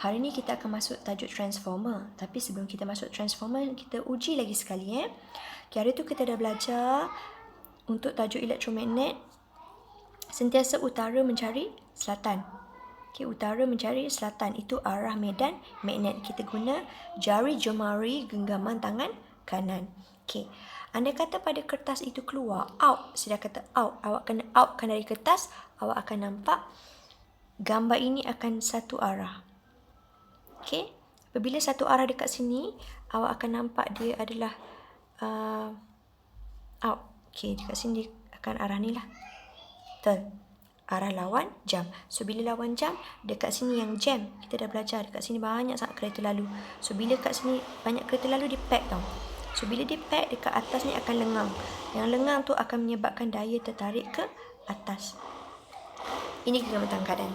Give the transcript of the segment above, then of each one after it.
Hari ni kita akan masuk tajuk transformer. Tapi sebelum kita masuk transformer, kita uji lagi sekali. Hari tu kita dah belajar untuk tajuk elektromagnet. Sentiasa utara mencari selatan. Utara mencari selatan. Itu arah medan magnet. Kita guna jari jemari genggaman tangan kanan. Andai kata pada kertas itu keluar, out. Saya dah kata out. Awak kena outkan dari kertas. Awak akan nampak gambar ini akan satu arah. Apabila satu arah dekat sini, awak akan nampak dia adalah out. Dekat sini akan arah ni lah. Betul. Arah lawan jam. So, bila lawan jam, dekat sini yang jam. Kita dah belajar, dekat sini banyak sangat kereta lalu. So, bila kat sini banyak kereta lalu, dia pack tau. So, bila dia pack, dekat atas ni akan lengang. Yang lengang tu akan menyebabkan daya tertarik ke atas. Ini genggaman tangan kanan.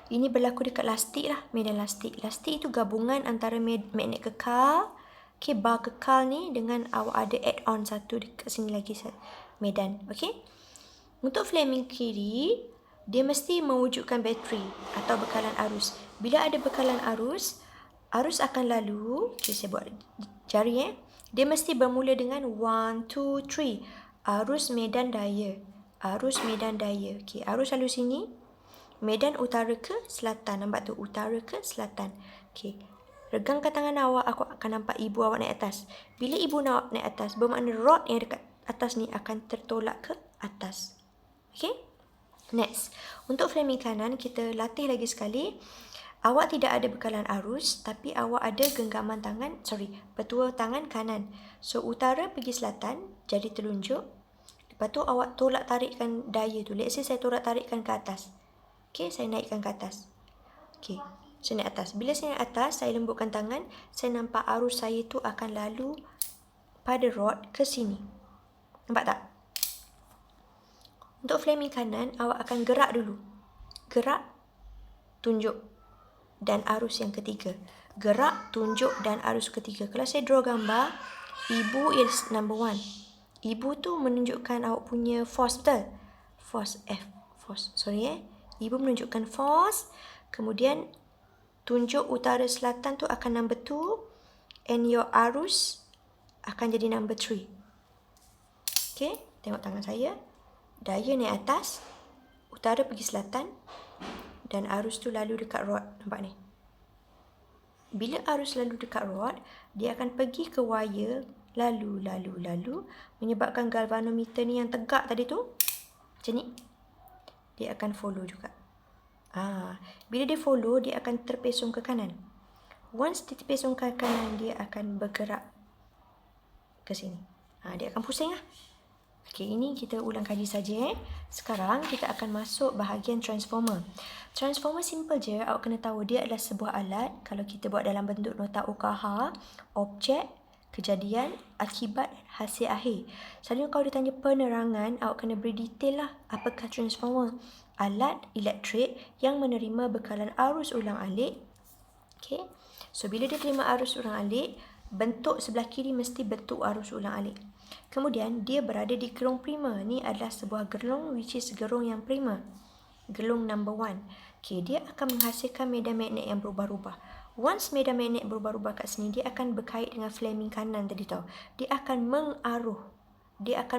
Ini berlaku dekat lastik lah, medan lastik. Lastik itu gabungan antara magnet kekal, bar kekal ni dengan awak ada add-on satu dekat sini lagi, medan. Untuk Fleming kiri, dia mesti mewujudkan bateri atau bekalan arus. Bila ada bekalan arus, arus akan lalu, saya buat jari dia mesti bermula dengan 1, 2, 3. Arus medan daya. Arus medan daya. Arus lalu sini. Medan utara ke selatan. Nampak tu? Utara ke selatan. Regangkan tangan awak. Aku akan nampak ibu awak naik atas. Bila ibu awak naik atas, bermakna rod yang dekat atas ni akan tertolak ke atas. Next. Untuk Fleming kanan, kita latih lagi sekali. Awak tidak ada bekalan arus, tapi awak ada genggaman tangan, petua tangan kanan. So, utara pergi selatan, jari telunjuk. Lepas tu, awak tolak tarikkan daya tu. Let's say saya tolak tarikkan ke atas. Saya naikkan ke atas. Saya naik atas. Bila saya naik atas, saya lembutkan tangan. Saya nampak arus saya tu akan lalu pada rod ke sini. Nampak tak? Untuk Fleming kanan, awak akan gerak dulu. Gerak, tunjuk. Dan arus yang ketiga. Gerak, tunjuk dan arus ketiga. Kalau saya draw gambar, ibu is number 1. Ibu tu menunjukkan awak punya force, betul? Force F. Ibu menunjukkan force, kemudian tunjuk utara selatan tu akan number 2 and your arus akan jadi number 3. Tengok tangan saya. Daya naik atas, utara pergi selatan dan arus tu lalu dekat rod. Nampak ni? Bila arus lalu dekat rod, dia akan pergi ke wire, lalu menyebabkan galvanometer ni yang tegak tadi tu macam ni. Dia akan follow juga. Bila dia follow, dia akan terpesong ke kanan. Once dia terpesong ke kanan, dia akan bergerak ke sini. Dia akan pusing lah. Ini kita ulang kaji saja. Sekarang kita akan masuk bahagian transformer. Transformer simple je. Awak kena tahu dia adalah sebuah alat. Kalau kita buat dalam bentuk nota OKH, objek, kejadian, akibat, hasil akhir. Selalunya kalau ditanya penerangan, awak kena beri detail lah. Apakah transformer? Alat elektrik yang menerima bekalan arus ulang-alik. So, bila dia terima arus ulang-alik, bentuk sebelah kiri mesti bentuk arus ulang-alik. Kemudian, dia berada di gerung prima. Ni adalah sebuah gerung which is gerung yang prima. Gerung number 1. Dia akan menghasilkan medan magnet yang berubah-ubah. Once medan magnet berubah-ubah kat sini, dia akan berkait dengan Fleming kanan tadi tau. Dia akan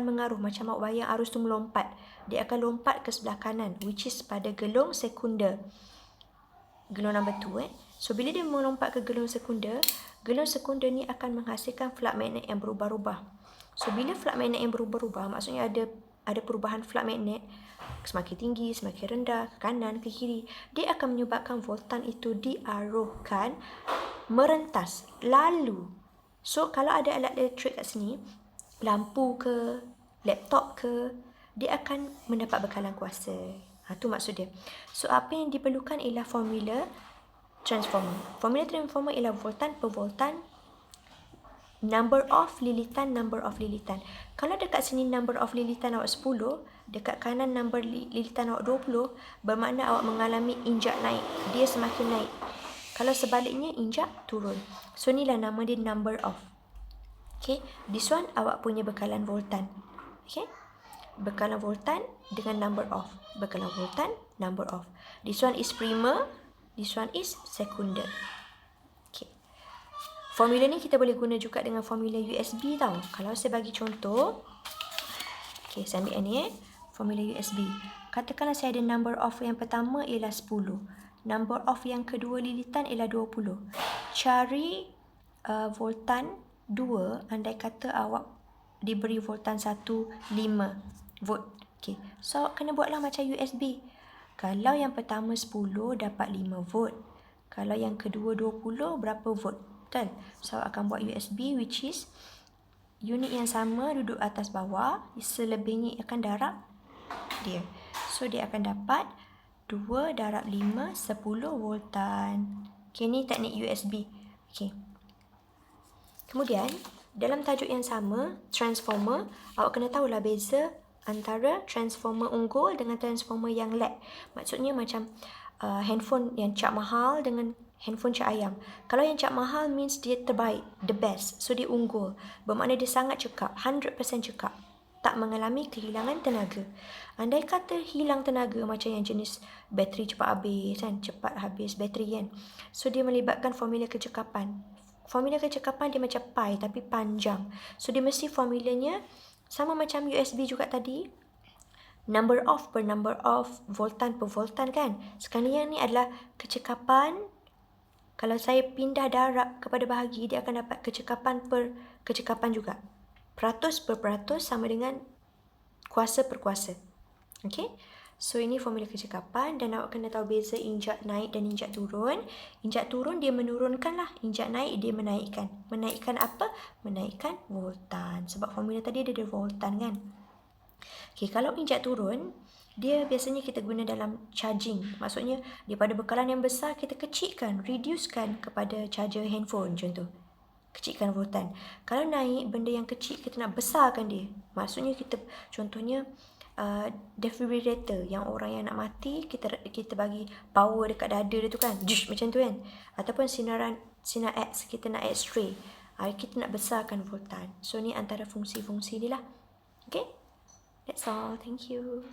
mengaruh macam awak bayang arus tu melompat. Dia akan lompat ke sebelah kanan which is pada gelung sekunder. Gelung number 2 So, bila dia melompat ke gelung sekunder ni akan menghasilkan flux magnet yang berubah-ubah. So, bila flux magnet yang berubah-ubah, maksudnya ada perubahan flux magnet semakin tinggi, semakin rendah, ke kanan, ke kiri. Dia akan menyebabkan voltan itu diarahkan merentas, lalu. So, kalau ada alat elektrik kat sini, lampu ke, laptop ke, dia akan mendapat bekalan kuasa. Itu maksud dia. So, apa yang diperlukan ialah formula transformer. Formula transformer ialah voltan per voltan, number of lilitan. Kalau dekat sini number of lilitan awak 10, dekat kanan number lilitan awak 20, bermakna awak mengalami injak naik. Dia semakin naik. Kalau sebaliknya, injak turun. So, inilah nama dia number of. This one awak punya bekalan voltan. Bekalan voltan dengan number of. Bekalan voltan, number of. This one is primer. This one is sekunder. Okay. Formula ni kita boleh guna juga dengan formula USB tau. Kalau saya bagi contoh, okay, saya ambil ni formula USB. Katakanlah saya ada number of yang pertama ialah 10. Number of yang kedua lilitan ialah 20. Cari voltan 2 andai kata awak diberi voltan 1 5 volt. Okay. So awak kena buatlah macam USB. Kalau yang pertama 10 dapat 5 volt. Kalau yang kedua 20 berapa volt? Betul? So awak akan buat USB which is unit yang sama duduk atas bawah, selebihnya akan darab dia. So dia akan dapat 2 darab 5 10 voltan. Okay, ni teknik USB. Okay. Kemudian dalam tajuk yang sama, transformer, awak kena tahulah beza antara transformer unggul dengan transformer yang lag. Maksudnya macam handphone yang cap mahal dengan handphone cap ayam. Kalau yang cap mahal means dia terbaik, the best. So dia unggul. Bermakna dia sangat cekap, 100% cekap. Tak mengalami kehilangan tenaga. Andai kata hilang tenaga macam yang jenis bateri cepat habis kan, cepat habis bateri kan. So dia melibatkan formula kecekapan. Formula kecekapan dia macam pi tapi panjang. So dia mesti formulanya sama macam USB juga tadi. Number of per number of, voltan per voltan kan. Sekarang yang ni adalah kecekapan. Kalau saya pindah darab kepada bahagi, dia akan dapat kecekapan per kecekapan juga. Peratus per peratus sama dengan kuasa per kuasa. Okay. So ini formula kecekapan dan awak kena tahu beza injak naik dan injak turun. Injak turun dia menurunkan lah. Injak naik dia menaikkan. Menaikkan apa? Menaikkan voltan. Sebab formula tadi dia ada voltan kan. Okay, kalau injak turun, dia biasanya kita guna dalam charging. Maksudnya daripada bekalan yang besar kita kecilkan, reducekan kepada charger handphone contoh. Kecilkan voltan. Kalau naik benda yang kecil kita nak besarkan dia. Maksudnya kita contohnya defibrillator yang orang yang nak mati kita bagi power dekat dada dia tu kan. Jush, macam tu kan. Ataupun sinar X kita nak X-ray. Kita nak besarkan voltan. So ni antara fungsi-fungsi ni lah. Okay. That's all. Thank you.